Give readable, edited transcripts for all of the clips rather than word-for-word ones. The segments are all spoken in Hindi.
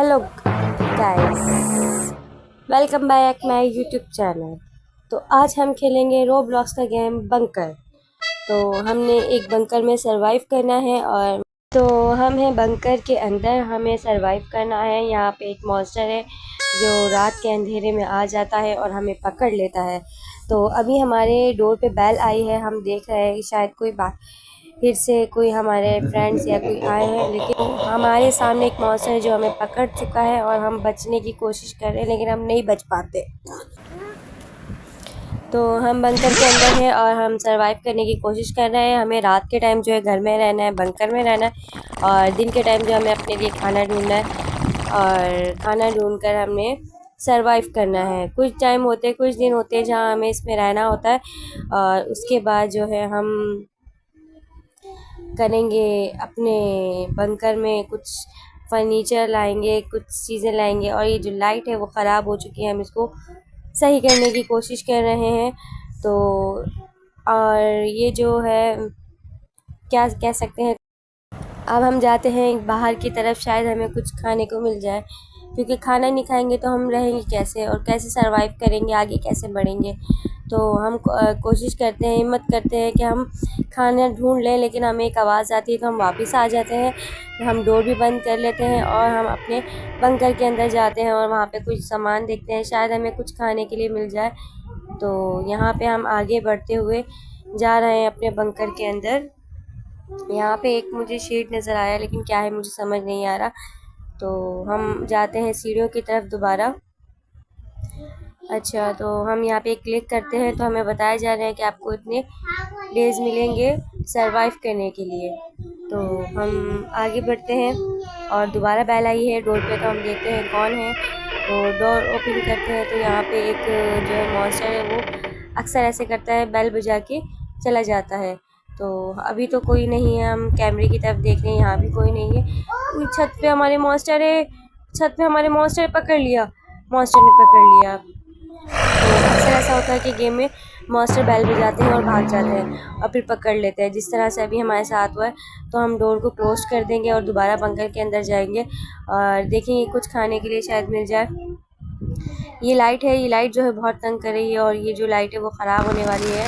Hello guys, welcome back my YouTube channel. तो आज हम खेलेंगे रोब्लॉक्स का गेम बंकर। तो हमने एक बंकर में सरवाइव करना है और तो हम हैं बंकर के अंदर, हमें सरवाइव करना है। यहाँ पे एक मॉन्स्टर है जो रात के अंधेरे में आ जाता है और हमें पकड़ लेता है। तो अभी हमारे डोर पे बेल आई है, हम देख रहे हैं कि शायद कोई फिर से कोई हमारे फ्रेंड्स या कोई आए हैं, लेकिन हमारे सामने एक मॉन्स्टर है जो हमें पकड़ चुका है और हम बचने की कोशिश कर रहे हैं लेकिन हम नहीं बच पाते। तो हम बंकर के अंदर हैं और हम सरवाइव करने की कोशिश कर रहे हैं। हमें रात के टाइम जो है घर में रहना है, बंकर में रहना है, और दिन के टाइम जो हमें अपने लिए खाना ढूंढना है और खाना ढूंढ कर हमने सरवाइव करना है। कुछ टाइम होते, कुछ दिन होते हैं जहाँ हमें इसमें रहना होता है और उसके बाद जो है हम करेंगे अपने बंकर में कुछ फर्नीचर लाएंगे, कुछ चीज़ें लाएंगे। और ये जो लाइट है वो ख़राब हो चुकी है, हम इसको सही करने की कोशिश कर रहे हैं। तो और ये जो है क्या कह सकते हैं, अब हम जाते हैं बाहर की तरफ, शायद हमें कुछ खाने को मिल जाए, क्योंकि खाना नहीं खाएंगे तो हम रहेंगे कैसे और कैसे सरवाइव करेंगे, आगे कैसे बढ़ेंगे। तो हम कोशिश करते हैं, हिम्मत करते हैं कि हम खाना ढूंढ लें, लेकिन हमें एक आवाज़ आती है तो हम वापस आ जाते हैं। हम डोर भी बंद कर लेते हैं और हम अपने बंकर के अंदर जाते हैं और वहाँ पे कुछ सामान देखते हैं, शायद हमें कुछ खाने के लिए मिल जाए। तो यहाँ पे हम आगे बढ़ते हुए जा रहे हैं अपने बंकर के अंदर। यहाँ पे एक मुझे शीट नज़र आया, लेकिन क्या है मुझे समझ नहीं आ रहा। तो हम जाते हैं सीढ़ियों की तरफ दोबारा। अच्छा, तो हम यहाँ पे क्लिक करते हैं तो हमें बताया जा रहा है कि आपको इतने डेज़ मिलेंगे सरवाइव करने के लिए। तो हम आगे बढ़ते हैं और दोबारा बेल आई है डोर पे, तो हम देखते हैं कौन है। तो डोर ओपन करते हैं तो यहाँ पे एक जो है मॉन्स्टर है, वो अक्सर ऐसे करता है, बेल बजा के चला जाता है। तो अभी तो कोई नहीं है, हम कैमरे की तरफ देख रहे हैं, यहाँ भी कोई नहीं है। छत पे हमारे मॉन्स्टर है, छत पे हमारे मॉन्स्टर पकड़ लिया, मॉन्स्टर ने पकड़ लिया। तो अक्सर ऐसा होता है कि गेम में मॉन्स्टर बेल बजाते हैं और भाग जाते हैं और फिर पकड़ लेते हैं, जिस तरह से अभी हमारे साथ हुआ है। तो हम डोर को क्लोज कर देंगे और दोबारा बंकर के अंदर जाएंगे और देखेंगे कुछ खाने के लिए शायद मिल जाए। ये लाइट है, ये लाइट जो है बहुत तंग कर रही है और ये जो लाइट है वो ख़राब होने वाली है।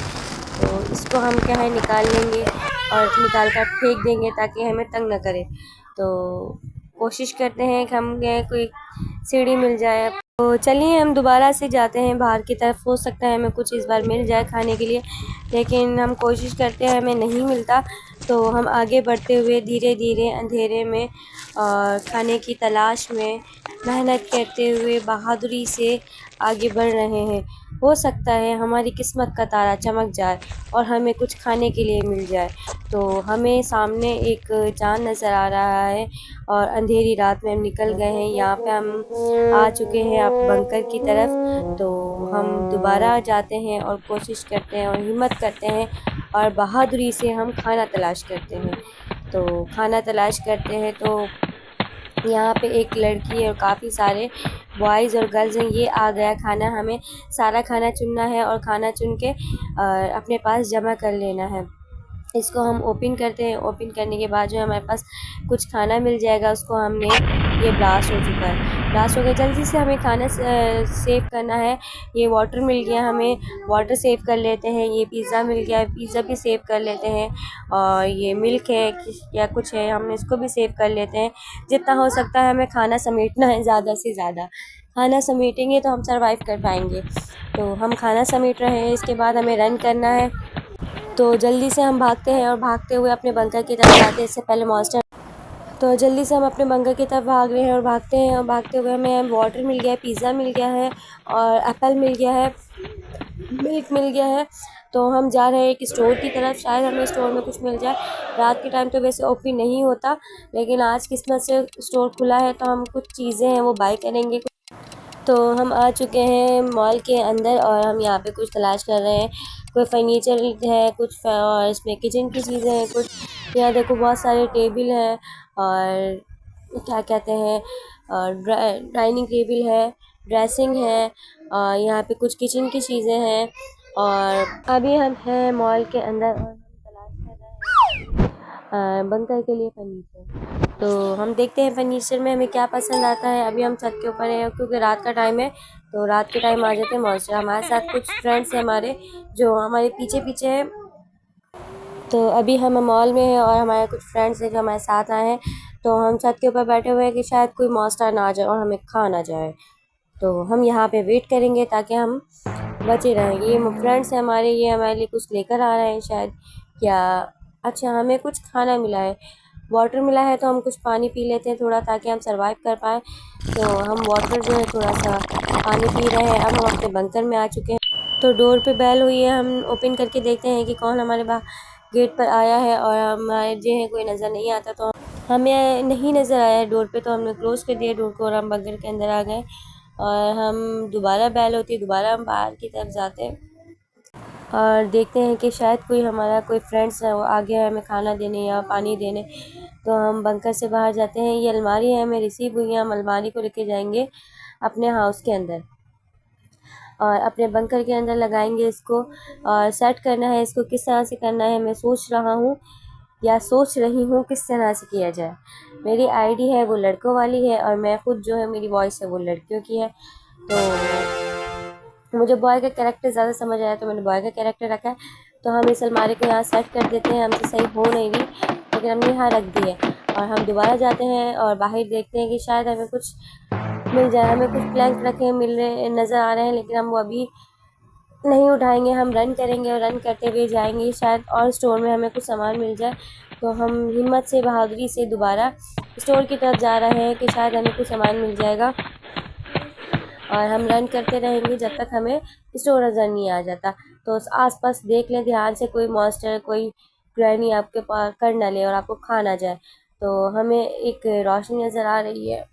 तो इसको हम क्या है निकाल लेंगे और निकाल कर फेंक देंगे ताकि हमें तंग ना करे। तो कोशिश करते हैं कि हम कोई सीढ़ी मिल जाए। तो चलिए हम दोबारा से जाते हैं बाहर की तरफ, हो सकता है हमें कुछ इस बार मिल जाए खाने के लिए, लेकिन हम कोशिश करते हैं, हमें नहीं मिलता। तो हम आगे बढ़ते हुए धीरे धीरे अंधेरे में और खाने की तलाश में मेहनत करते हुए बहादुरी से आगे बढ़ रहे हैं। हो सकता है हमारी किस्मत का तारा चमक जाए और हमें कुछ खाने के लिए मिल जाए। तो हमें सामने एक चाँद नज़र आ रहा है और अंधेरी रात में हम निकल गए हैं। यहाँ पे हम आ चुके हैं आप बंकर की तरफ। तो हम दोबारा जाते हैं और कोशिश करते हैं और हिम्मत करते हैं और बहादुरी से हम खाना तलाश करते हैं। तो खाना तलाश करते हैं तो यहाँ पे एक लड़की और काफ़ी सारे बॉयज़ और गर्ल्स हैं। ये आ गया खाना, हमें सारा खाना चुनना है और खाना चुन के अपने पास जमा कर लेना है। इसको हम ओपन करते हैं, ओपन करने के बाद जो हमारे पास कुछ खाना मिल जाएगा, उसको हमने ये ब्लास्ट हो चुका है, ब्लास्ट हो गया। जल्दी से हमें खाना सेव करना है। ये वाटर मिल गया, हमें वाटर सेव कर लेते हैं। ये पिज़्ज़ा मिल गया, पिज़्ज़ा भी सेव कर लेते हैं। और ये मिल्क है या कुछ है, हम इसको भी सेव कर लेते हैं। जितना हो सकता है हमें खाना समेटना है, ज़्यादा से ज़्यादा खाना समेटेंगे तो हम सर्वाइव कर पाएंगे। तो हम खाना समेट रहे हैं, इसके बाद हमें रन करना है। तो जल्दी से हम भागते हैं और भागते हुए अपने बंकर की तरफ जाते हैं, इससे पहले मॉन्स्टर। तो जल्दी से हम अपने बंकर की तरफ भाग रहे हैं और भागते हैं और भागते हुए हमें वाटर मिल गया है, पिज़्ज़ा मिल गया है और एप्पल मिल गया है, मिल्क मिल गया है। तो हम जा रहे हैं एक स्टोर की तरफ, शायद हमें स्टोर में कुछ मिल जाए। रात के टाइम तो वैसे ओपन नहीं होता, लेकिन आज किस्मत से स्टोर खुला है तो हम कुछ चीज़ें हैं वो बाय करेंगे। तो हम आ चुके हैं मॉल के अंदर और हम यहाँ पे कुछ तलाश कर रहे हैं। कोई फर्नीचर है, कुछ और इसमें किचन की चीज़ें हैं कुछ। यहाँ देखो बहुत सारे टेबल हैं और क्या कहते हैं, डाइनिंग टेबल है, ड्रेसिंग है और यहाँ पे कुछ किचन की चीज़ें हैं। और अभी हम हैं मॉल के अंदर और हम तलाश कर रहे हैं बंकर के लिए फर्नीचर। तो हम देखते हैं फर्नीचर में हमें क्या पसंद आता है। अभी हम छत के ऊपर हैं क्योंकि रात का टाइम है, तो रात के टाइम आ जाते हैं मॉन्स्टर। हमारे साथ कुछ फ्रेंड्स हैं हमारे जो हमारे पीछे पीछे हैं। तो अभी हम मॉल में हैं और हमारे कुछ फ्रेंड्स हैं जो हमारे साथ आए हैं। तो हम छत के ऊपर बैठे हुए हैं कि शायद कोई मॉन्स्टर ना आ जाए और हमें खा ना जाए। तो हम यहाँ पे वेट करेंगे ताकि हम बचे रहें। ये फ्रेंड्स हैं हमारे, ये हमारे लिए कुछ लेकर आ रहे हैं शायद, या अच्छा हमें कुछ खाना मिला है, वाटर मिला है, तो हम कुछ पानी पी लेते हैं थोड़ा ताकि हम सर्वाइव कर पाएँ। तो हम वाटर जो है थोड़ा सा पानी पी रहे हैं। अब हम अपने बंकर में आ चुके हैं। तो डोर पे बेल हुई है, हम ओपन करके देखते हैं कि कौन हमारे गेट पर आया है, और हमारे जो है कोई नज़र नहीं आता। तो हमें नहीं नज़र आया है डोर पे, तो हमने क्लोज़ कर दिया डोर को और हम बंकर के अंदर आ गए। और हम दोबारा बेल होती है, दोबारा हम बाहर की तरफ जाते हैं और देखते हैं कि शायद कोई हमारा कोई फ्रेंड्स है वो आ गया है हमें खाना देने या पानी देने। तो हम बंकर से बाहर जाते हैं। ये अलमारी है, हमें रिसीव हुई है, हम अलमारी को लेके जाएंगे अपने हाउस के अंदर और अपने बंकर के अंदर लगाएंगे इसको। और सेट करना है इसको, किस तरह से करना है मैं सोच रहा हूँ या सोच रही हूँ किस तरह से किया जाए। मेरी आईडी है वो लड़कों वाली है और मैं खुद जो है मेरी वॉइस है वो लड़कियों की है। तो मुझे बॉय का कैरेक्टर ज़्यादा समझ आया तो मैंने बॉय का कैरेक्टर रखा है। तो हम इस अलमारी को यहाँ सेट कर देते हैं। हमसे सही हो नहीं रही लेकिन हमने यहाँ रख दी है और हम दोबारा जाते हैं और बाहर देखते हैं कि शायद हमें कुछ मिल जाए। हमें कुछ प्लैंक रखे मिल रहे नज़र आ रहे हैं लेकिन हम वो अभी नहीं उठाएंगे। हम रन करेंगे और रन करते हुए जाएंगे, शायद और स्टोर में हमें कुछ सामान मिल जाए। तो हम हिम्मत से बहादुरी से दोबारा स्टोर की तरफ जा रहे हैं कि शायद हमें कुछ सामान मिल जाएगा। और हम रन करते रहेंगे जब तक हमें स्टोर नज़र नहीं आ जाता। तो आसपास देख लें ध्यान से, कोई मॉन्स्टर कोई ग्रैनी आपके पास कर ना ले और आपको खा ना जाए। तो हमें एक रोशनी नज़र आ रही है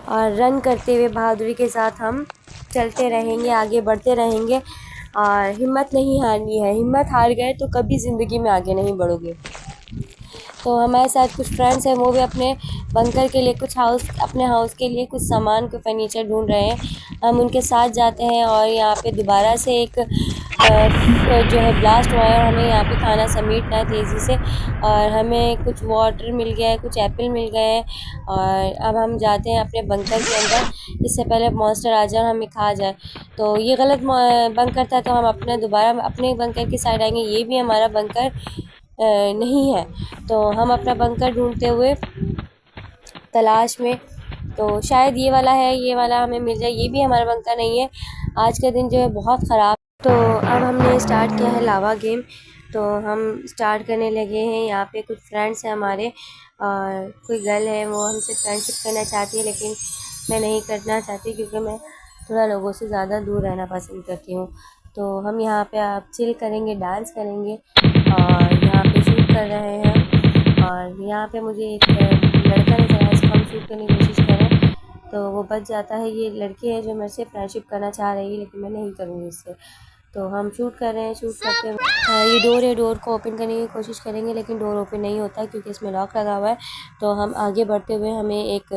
और रन करते हुए बहादुरी के साथ हम चलते रहेंगे, आगे बढ़ते रहेंगे और हिम्मत नहीं हारनी है। हिम्मत हार गए तो कभी ज़िंदगी में आगे नहीं बढ़ोगे। तो हमारे साथ कुछ फ्रेंड्स हैं, वो भी अपने बंकर के लिए कुछ अपने हाउस के लिए कुछ सामान को फर्नीचर ढूंढ रहे हैं। हम उनके साथ जाते हैं और यहाँ पे दोबारा से एक जो है ब्लास्ट हुआ है और हमें यहाँ पे खाना समेटना है तेज़ी से। और हमें कुछ वाटर मिल गया है, कुछ एप्पल मिल गए हैं और अब हम जाते हैं अपने बंकर के अंदर, इससे पहले मॉन्स्टर आ जाए और हमें खा जाए। तो ये गलत बंकर था, तो हम अपना दोबारा अपने बंकर की साइड आएंगे। ये भी हमारा बंकर नहीं है। तो हम अपना बंकर ढूंढते हुए तलाश में, तो शायद ये वाला है, ये वाला हमें मिल जाए। ये भी हमारा बंकर नहीं है। आज का दिन जो है बहुत ख़राब। तो अब हमने स्टार्ट किया है लावा गेम, तो हम स्टार्ट करने लगे हैं। यहाँ पे कुछ फ्रेंड्स हैं हमारे और कोई गर्ल है वो हमसे फ्रेंडशिप करना चाहती है लेकिन मैं नहीं करना चाहती क्योंकि मैं थोड़ा लोगों से ज़्यादा दूर रहना पसंद करती हूँ। तो हम यहाँ पे आप चिल करेंगे, डांस करेंगे और यहाँ पे शूट कर रहे हैं। और यहाँ पे मुझे एक लड़का नज़र आया, इसको हम शूट करने की कोशिश करें तो वो बच जाता है। ये लड़की है जो मेरे से फ्रेंडशिप करना चाह रही है लेकिन मैं नहीं करूँगी इससे। तो हम शूट कर रहे हैं, शूट करते हुए ये डोर है, डोर को ओपन करने की कोशिश करेंगे लेकिन डोर ओपन नहीं होता क्योंकि इसमें लॉक लगा हुआ है। तो हम आगे बढ़ते हुए हमें एक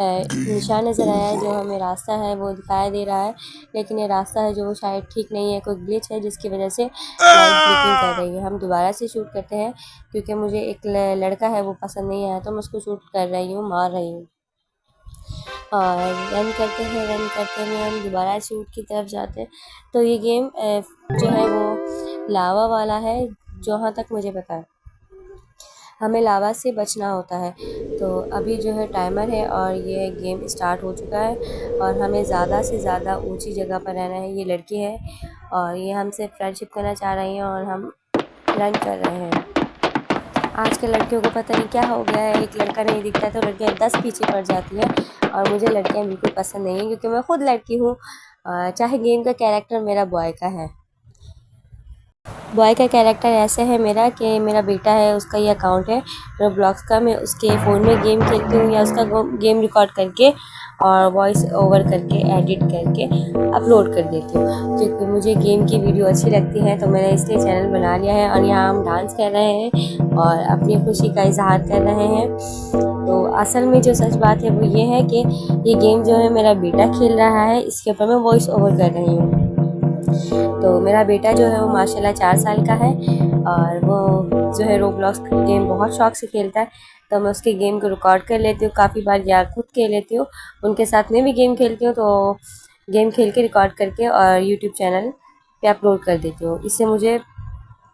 निशान नज़र आया है, जो हमें रास्ता है वो दिखाई दे रहा है लेकिन ये रास्ता है जो वो शायद ठीक नहीं है, कोई ग्लिच है जिसकी वजह से लाइट ब्लिंकिंग कर रही है। हम दोबारा से शूट करते हैं क्योंकि मुझे एक लड़का है वो पसंद नहीं आया, तो मैं उसको शूट कर रही हूँ, मार रही हूँ। और रन करते हैं, रन करते हुए हम दोबारा शूट की तरफ जाते हैं। तो ये गेम जो है वो लावा वाला है, जहाँ तक मुझे पता है हमें लावा से बचना होता है। तो अभी जो है टाइमर है और ये गेम स्टार्ट हो चुका है और हमें ज़्यादा से ज़्यादा ऊंची जगह पर रहना है। ये लड़की है और ये हमसे फ्रेंडशिप करना चाह रही हैं और हम रन कर रहे हैं। आजकल लड़कियों को पता नहीं क्या हो गया है, एक लड़का नहीं दिखता तो लड़कियां 10 पीछे पड़ जाती हैं और मुझे लड़कियां बिल्कुल पसंद नहीं हैं क्योंकि मैं खुद लड़की हूँ। चाहे गेम का कैरेक्टर मेरा बॉय का है। बॉय का कैरेक्टर ऐसे है मेरा कि मेरा बेटा है, उसका ये अकाउंट है रोब्लॉक्स का, मैं उसके फ़ोन में गेम खेलती हूँ या उसका गेम रिकॉर्ड करके और वॉइस ओवर करके एडिट करके अपलोड कर देती हूँ क्योंकि मुझे गेम की वीडियो अच्छी लगती है। तो मैंने इसलिए चैनल बना लिया है और यहाँ हम डांस कर रहे हैं और अपनी खुशी का इजहार कर रहे हैं। तो असल में जो सच बात है वो ये है कि ये गेम जो है मेरा बेटा खेल रहा है, इसके ऊपर मैं वॉइस ओवर कर रही हूँ। तो मेरा बेटा जो है वो माशाल्लाह 4 साल का है और वो जो है रोब्लॉक्स गेम बहुत शौक से खेलता है तो मैं उसके गेम को रिकॉर्ड कर लेती हूँ। काफ़ी बार या खुद खेल लेती हूँ, उनके साथ में भी गेम खेलती हूँ। तो गेम खेल के रिकॉर्ड करके और यूट्यूब चैनल पे अपलोड कर देती हूँ। इससे मुझे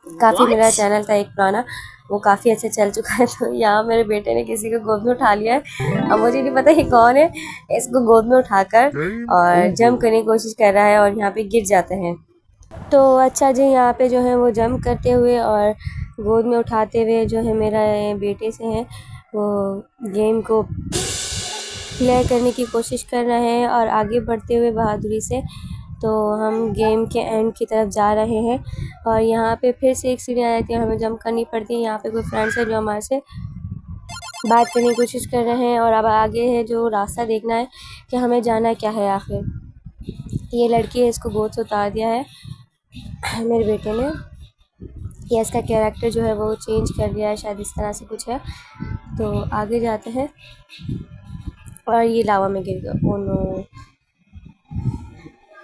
काफ़ी, मेरा चैनल था एक पुराना, वो काफ़ी अच्छा चल चुका है। तो यहाँ मेरे बेटे ने किसी को गोद में उठा लिया है। अब मुझे नहीं पता ये कौन है। इसको गोद में उठाकर और जंप करने की कोशिश कर रहा है और यहाँ पे गिर जाते हैं। तो अच्छा जी, यहाँ पे जो है वो जंप करते हुए और गोद में उठाते हुए जो है मेरा बेटे से है वो गेम को क्लियर करने की कोशिश कर रहे हैं और आगे बढ़ते हुए बहादुरी से। तो हम गेम के एंड की तरफ जा रहे हैं और यहाँ पे फिर से एक सीढ़ी आ जाती है, हमें जंप करनी पड़ती है। यहाँ पे कोई फ्रेंड्स है जो हमारे से बात करने की कोशिश कर रहे हैं और अब आगे है जो रास्ता देखना है कि हमें जाना क्या है आखिर। ये लड़की है, इसको गोद से उतार दिया है मेरे बेटे ने। या इसका कैरेक्टर जो है वो चेंज कर दिया है, शायद इस तरह से कुछ है। तो आगे जाते हैं और ये लावा में गिर गया। Oh no.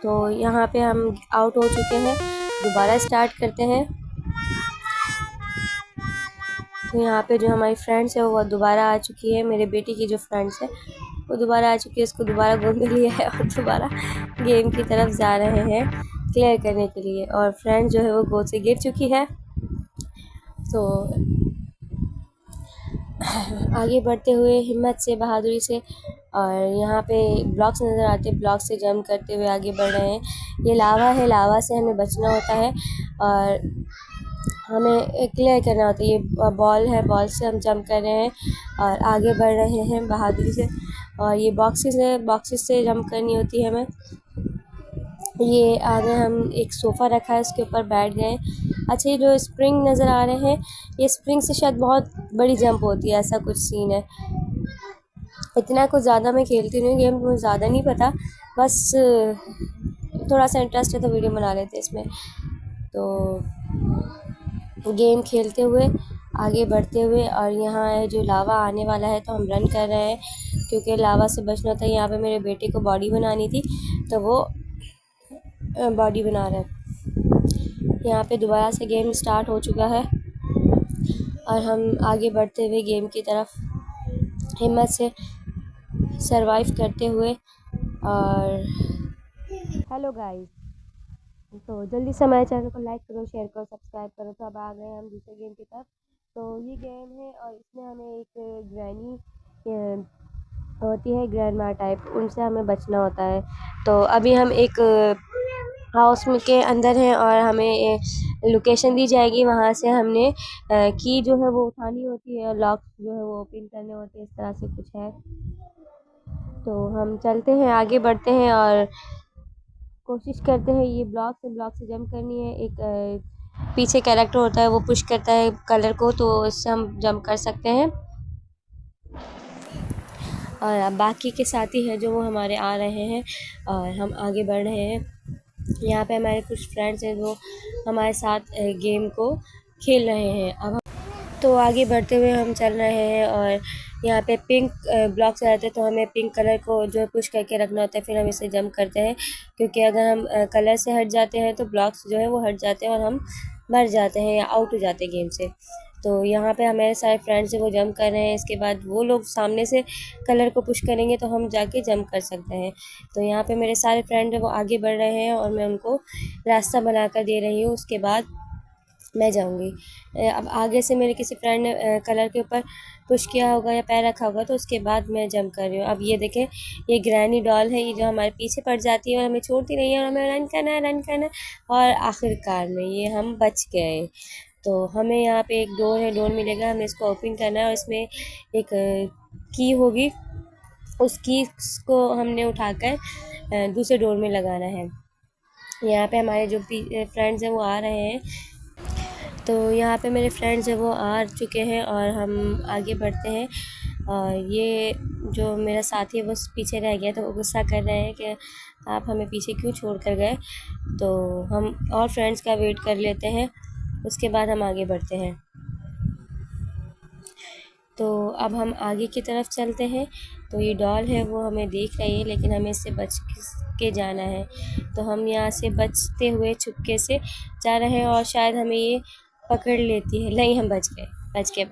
तो यहाँ पे हम आउट हो चुके हैं, दोबारा स्टार्ट करते हैं। तो यहाँ पे जो हमारी फ्रेंड्स है वो दोबारा आ चुकी है, मेरे बेटी की जो फ्रेंड्स है वो दोबारा आ चुकी है। इसको दोबारा गोद में लिया है और दोबारा गेम की तरफ जा रहे हैं क्लियर करने के लिए। और फ्रेंड जो है वो गोद से गिर चुकी है। तो आगे बढ़ते हुए हिम्मत से, बहादुरी से, और यहाँ पे ब्लॉक्स नज़र आते हैं, ब्लॉक से जंप करते हुए आगे बढ़ रहे हैं। ये लावा है, लावा से हमें बचना होता है और हमें क्लियर करना होता है। ये बॉल है, बॉल से हम जंप कर रहे हैं और आगे बढ़ रहे हैं बहादुरी से। और ये बॉक्सेस है, बॉक्सेस से जंप करनी होती है हमें। ये आगे हम एक सोफ़ा रखा है, उसके ऊपर बैठ गए। अच्छा, ये जो स्प्रिंग नज़र आ रहे हैं, ये स्प्रिंग से शायद बहुत बड़ी जंप होती है, ऐसा कुछ सीन है। इतना कुछ ज़्यादा मैं खेलती नहीं हूँ गेम, मुझे ज़्यादा नहीं पता, बस थोड़ा सा इंटरेस्ट है तो वीडियो बना लेते हैं इसमें। तो गेम खेलते हुए आगे बढ़ते हुए और यहाँ है जो लावा आने वाला है तो हम रन कर रहे हैं क्योंकि लावा से बचना था। यहाँ पे मेरे बेटे को बॉडी बनानी थी तो वो बॉडी बना रहा है। यहाँ पे दोबारा से गेम स्टार्ट हो चुका है और हम आगे बढ़ते हुए गेम की तरफ हिम्मत से सरवाइव करते हुए। और हेलो गाइस, तो जल्दी से हमारे चैनल को लाइक करो, शेयर करो, सब्सक्राइब करो। तो अब आ गए हम दूसरे गेम की तरफ। तो ये गेम है और इसमें हमें एक ग्रैनी होती है, ग्रैंडमा टाइप, उनसे हमें बचना होता है। तो अभी हम एक हाउस में के अंदर हैं और हमें लोकेशन दी जाएगी, वहाँ से हमने की जो है वो उठानी होती है, लॉक जो है वो ओपन करने होते हैं, इस तरह से कुछ है। तो हम चलते हैं, आगे बढ़ते हैं और कोशिश करते हैं। ये ब्लॉक से जंप करनी है। एक पीछे कैरेक्टर होता है, वो पुश करता है कलर को, तो इससे हम जंप कर सकते हैं। और अब बाकी के साथी हैं जो वो हमारे आ रहे हैं और हम आगे बढ़ रहे हैं। यहाँ पे हमारे कुछ फ्रेंड्स हैं जो हमारे साथ गेम को खेल रहे हैं। अब तो आगे बढ़ते हुए हम चल रहे हैं और यहाँ पे पिंक ब्लॉक्स रहते हैं तो हमें पिंक कलर को जो है पुश करके रखना होता है, फिर हम इसे जंप करते हैं। क्योंकि अगर हम कलर से हट जाते हैं तो ब्लॉक्स जो है वो हट जाते हैं और हम मर जाते हैं या आउट हो जाते हैं गेम से। तो यहाँ पे हमारे सारे फ्रेंड्स हैं वो जंप कर रहे हैं, इसके बाद वो लोग सामने से कलर को पुश करेंगे तो हम जाके जंप कर सकते हैं। तो यहाँ पे मेरे सारे फ्रेंड हैं वो आगे बढ़ रहे हैं और मैं उनको रास्ता बना कर दे रही हूँ, उसके बाद मैं जाऊँगी। अब आगे से मेरे किसी फ्रेंड ने कलर के ऊपर पुश किया होगा या पैर रखा होगा तो उसके बाद मैं जंप कर रही हूँ। अब ये देखें, ये ग्रैनी डॉल है, ये जो हमारे पीछे पड़ जाती है और हमें छोड़ती नहीं है और हमें रन करना है और आखिरकार में ये हम बच गए। तो हमें यहाँ पे एक डोर है, डोर मिलेगा, हमें इसको ओपन करना है और इसमें एक की होगी, उस की को हमने उठाकर दूसरे डोर में लगाना है। यहाँ पे हमारे जो फ्रेंड्स हैं वो आ रहे हैं। तो यहाँ पे मेरे फ्रेंड्स हैं वो आ चुके हैं और हम आगे बढ़ते हैं। और ये जो मेरा साथी है वो पीछे रह गया तो वो गुस्सा कर रहे हैं कि आप हमें पीछे क्यों छोड़ कर गए। तो हम और फ्रेंड्स का वेट कर लेते हैं, उसके बाद हम आगे बढ़ते हैं। तो अब हम आगे की तरफ चलते हैं। तो ये डॉल है वो हमें देख रही है लेकिन हमें इससे बच के जाना है। तो हम यहाँ से बचते हुए छुपके से जा रहे हैं और शायद हमें ये पकड़ लेती है। नहीं, हम बच गए। बच गए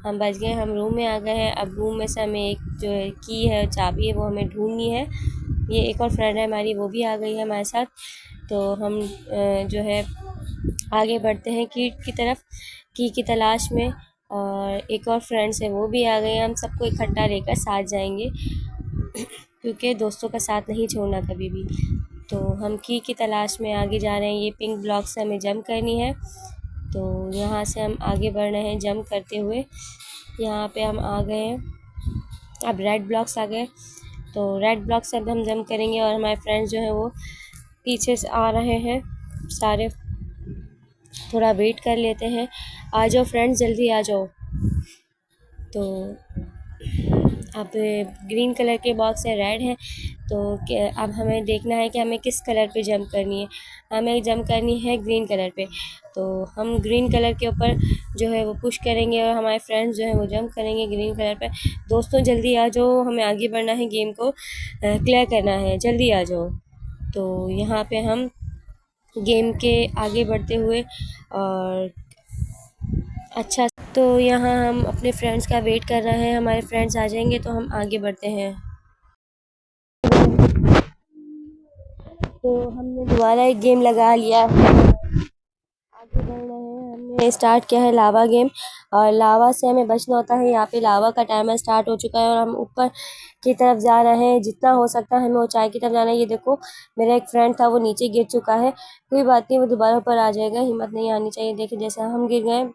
हम बच गए। हम रूम में आ गए हैं। अब रूम में से हमें एक जो है की है, चाबी है, वो हमें ढूंढनी है। ये एक और फ्रेंड है हमारी, वो भी आ गई है हमारे साथ। तो हम जो है आगे बढ़ते हैं की तरफ, की तलाश में। और एक और फ्रेंड्स है, वो भी आ गए। हम सबको इकट्ठा लेकर साथ जाएंगे क्योंकि दोस्तों का साथ नहीं छोड़ना कभी भी। तो हम की तलाश में आगे जा रहे हैं। ये पिंक ब्लॉक से हमें जंप करनी है। तो यहाँ से हम आगे बढ़ रहे हैं जंप करते हुए। यहाँ पे हम आ गए हैं। अब रेड ब्लॉक्स आ गए। तो रेड ब्लॉक से अब हम जंप करेंगे और हमारे फ्रेंड्स जो हैं वो पीछे से आ रहे हैं सारे। थोड़ा वेट कर लेते हैं। आ जाओ फ्रेंड्स, जल्दी आ जाओ। तो अब ग्रीन कलर के बॉक्स है, रेड है। तो अब हमें देखना है कि हमें किस कलर पे जंप करनी है। हमें जंप करनी है ग्रीन कलर पे। तो हम ग्रीन कलर के ऊपर जो है वो पुश करेंगे और हमारे फ्रेंड्स जो है वो जंप करेंगे ग्रीन कलर पे। दोस्तों जल्दी आ जाओ, हमें आगे बढ़ना है, गेम को क्लियर करना है, जल्दी आ जाओ। तो यहाँ पे हम गेम के आगे बढ़ते हुए और अच्छा, तो यहाँ हम अपने फ्रेंड्स का वेट कर रहे हैं। हमारे फ्रेंड्स आ जाएंगे तो हम आगे बढ़ते हैं। तो हमने दोबारा एक गेम लगा लिया है, आगे बढ़ रहे हैं। हमने स्टार्ट किया है लावा गेम और लावा से हमें बचना होता है। यहाँ पे लावा का टाइमर स्टार्ट हो चुका है और हम ऊपर की तरफ जा रहे हैं। जितना हो सकता है हमें ऊंचाई की तरफ जाना है। ये देखो, मेरा एक फ्रेंड था, वो नीचे गिर चुका है। कोई बात नहीं, वो दोबारा ऊपर आ जाएगा, हिम्मत नहीं आनी चाहिए। देखिए जैसे हम गिर गए,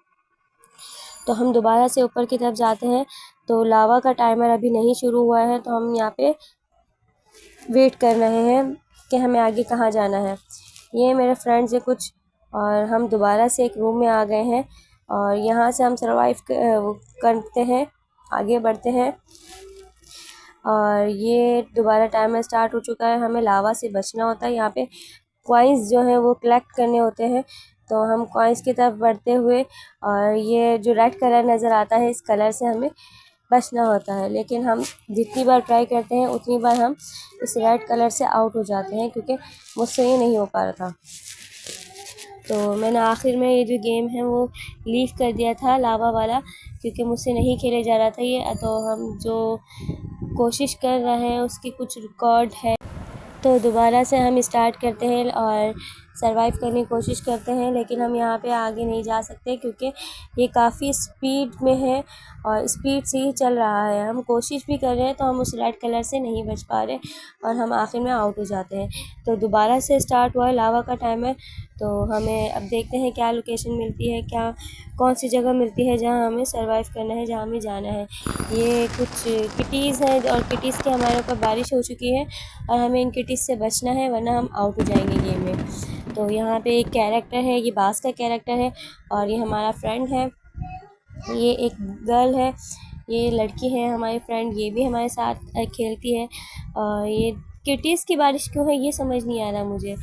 तो हम दोबारा से ऊपर की तरफ जाते हैं। तो लावा का टाइमर अभी नहीं शुरू हुआ है, तो हम यहाँ पे वेट कर रहे हैं कि हमें आगे कहाँ जाना है। ये मेरे फ्रेंड्स है कुछ, और हम दोबारा से एक रूम में आ गए हैं और यहाँ से हम सर्वाइव करते हैं, आगे बढ़ते हैं। और ये दोबारा टाइमर स्टार्ट हो चुका है। हमें लावा से बचना होता है। यहाँ पे कॉइन्स जो हैं वो कलेक्ट करने होते हैं। तो हम कॉइन्स की तरफ बढ़ते हुए, और ये जो रेड कलर नज़र आता है, इस कलर से हमें बचना होता है। लेकिन हम जितनी बार ट्राई करते हैं उतनी बार हम इस रेड कलर से आउट हो जाते हैं, क्योंकि मुझसे ये नहीं हो पा रहा था। तो मैंने आखिर में ये जो गेम है वो लीव कर दिया था, लावा वाला, क्योंकि मुझसे नहीं खेले जा रहा था ये। तो हम जो कोशिश कर रहे हैं उसकी कुछ रिकॉर्ड है। तो दोबारा से हम स्टार्ट करते हैं और सरवाइव करने की कोशिश करते हैं। लेकिन हम यहाँ पे आगे नहीं जा सकते क्योंकि ये काफ़ी स्पीड में है और स्पीड से ही चल रहा है। हम कोशिश भी कर रहे हैं तो हम उस रेड कलर से नहीं बच पा रहे और हम आखिर में आउट हो जाते हैं। तो दोबारा से स्टार्ट हुआ है लावा का टाइमर। तो हमें अब देखते हैं क्या लोकेशन मिलती है, क्या कौन सी जगह मिलती है जहाँ हमें सरवाइव करना है, जहाँ हमें जाना है। ये कुछ किटीज़ हैं और किटीज़ के हमारे ऊपर बारिश हो चुकी है और हमें इन किटीज़ से बचना है, वरना हम आउट हो जाएंगे गेम में। तो यहाँ पे एक कैरेक्टर है, ये बास का कैरेक्टर है और ये हमारा फ्रेंड है। ये एक गर्ल है, ये लड़की है हमारी फ्रेंड, ये भी हमारे साथ खेलती है। और ये किटीज़ की बारिश क्यों है ये समझ नहीं आ रहा मुझे।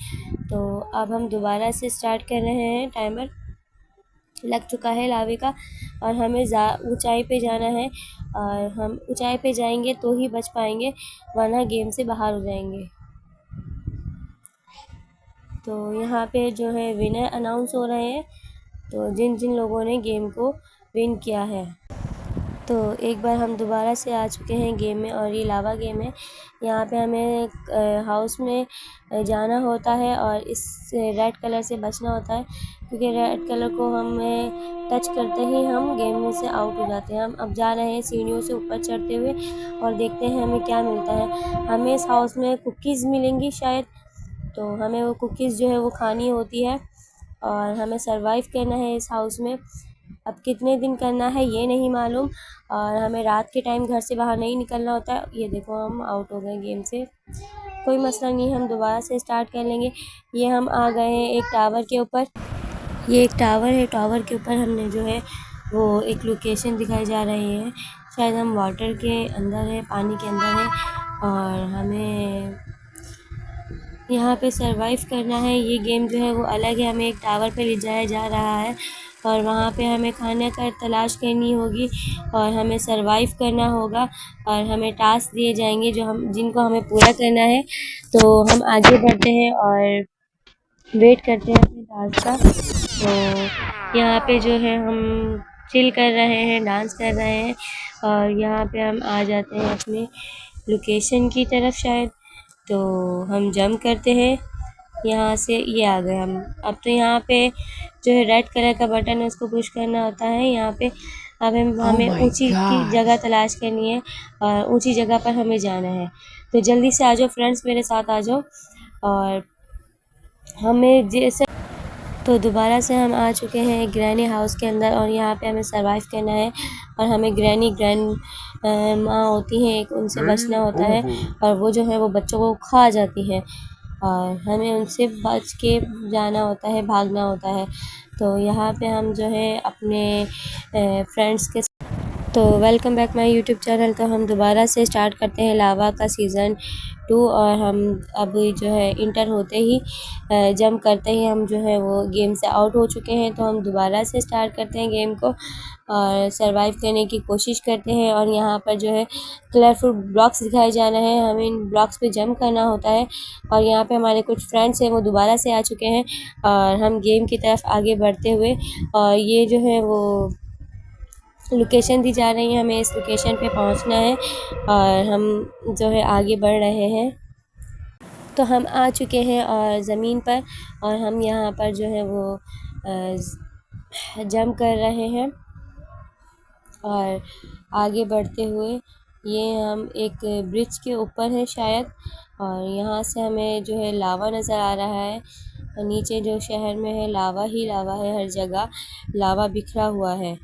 तो अब हम दोबारा से स्टार्ट कर रहे हैं। टाइमर लग चुका है लावे का और हमें ऊंचाई पे जाना है और हम ऊंचाई पे जाएंगे तो ही बच पाएंगे, वरना गेम से बाहर हो जाएंगे। तो यहाँ पे जो है विनर अनाउंस हो रहे हैं, तो जिन जिन लोगों ने गेम को विन किया है। तो एक बार हम दोबारा से आ चुके हैं गेम में और ये लावा गेम है। यहाँ पे हमें हाउस में जाना होता है और इस रेड कलर से बचना होता है, क्योंकि रेड कलर को हमें टच करते ही हम गेम में से आउट हो जाते हैं। हम अब जा रहे हैं सीढ़ियों से ऊपर चढ़ते हुए और देखते हैं हमें क्या मिलता है। हमें इस हाउस में कुकीज़ मिलेंगी शायद, तो हमें वो कुकीज़ जो है वो खानी होती है और हमें सरवाइव करना है इस हाउस में। अब कितने दिन करना है ये नहीं मालूम, और हमें रात के टाइम घर से बाहर नहीं निकलना होता है। ये देखो हम आउट हो गए गेम से, कोई मसला नहीं, हम दोबारा से स्टार्ट कर लेंगे। ये हम आ गए हैं एक टावर के ऊपर। ये एक टावर है, टावर के ऊपर हमने जो है वो एक लोकेशन दिखाई जा रही है। शायद हम वाटर के अंदर है, पानी के अंदर है और हमें यहाँ पे सरवाइव करना है। ये गेम जो है वो अलग है, हमें एक टावर पे ले जाया जा रहा है और वहाँ पे हमें खाने का तलाश करनी होगी और हमें सरवाइव करना होगा और हमें टास्क दिए जाएंगे जिनको हमें पूरा करना है। तो हम आगे बढ़ते हैं और वेट करते हैं अपने टास्क का। तो यहाँ पे जो है हम चिल कर रहे हैं, डांस कर रहे हैं और यहाँ पे हम आ जाते हैं अपने लोकेशन की तरफ शायद। तो हम जंप करते हैं यहाँ से, ये आ गए हम। अब तो यहाँ पे जो है रेड कलर का बटन है उसको पुश करना होता है यहाँ पे। अब Oh हमें my ऊंची की जगह gosh. तलाश करनी है और ऊंची जगह पर हमें जाना है। तो जल्दी से आ जाओ फ्रेंड्स, मेरे साथ आ जाओ। और हमें जैसे तो दोबारा से हम आ चुके हैं ग्रैनी हाउस के अंदर और यहाँ पे हमें सरवाइव करना है। और हमें ग्रैंड माँ होती हैं एक, उनसे बचना Game होता है over. और वो जो है वो बच्चों को खा जाती हैं और हमें उनसे बच के जाना होता है, भागना होता है। तो यहाँ पे हम जो है अपने फ्रेंड्स के तो welcome back my YouTube channel. तो हम दोबारा से स्टार्ट करते हैं लावा का सीज़न 2 और हम अभी जो है इंटर होते ही जंप करते ही हम जो है वो गेम से आउट हो चुके हैं। तो हम दोबारा से स्टार्ट करते हैं गेम को और सरवाइव करने की कोशिश करते हैं। और यहाँ पर जो है कलरफुल ब्लॉक्स दिखाए जाना है, हमें इन ब्लॉक्स पे जंप करना होता है। और यहाँ पे हमारे कुछ फ्रेंड्स हैं वो दोबारा से आ चुके हैं और हम गेम की तरफ आगे बढ़ते हुए, और ये जो है वो लोकेशन दी जा रही है, हमें इस लोकेशन पे पहुंचना है और हम जो है आगे बढ़ रहे हैं। तो हम आ चुके हैं और ज़मीन पर और हम यहाँ पर जो है वो जंप कर रहे हैं और आगे बढ़ते हुए ये हम एक ब्रिज के ऊपर है शायद। और यहाँ से हमें जो है लावा नज़र आ रहा है और नीचे जो शहर में है लावा ही लावा है, हर जगह लावा बिखरा हुआ है।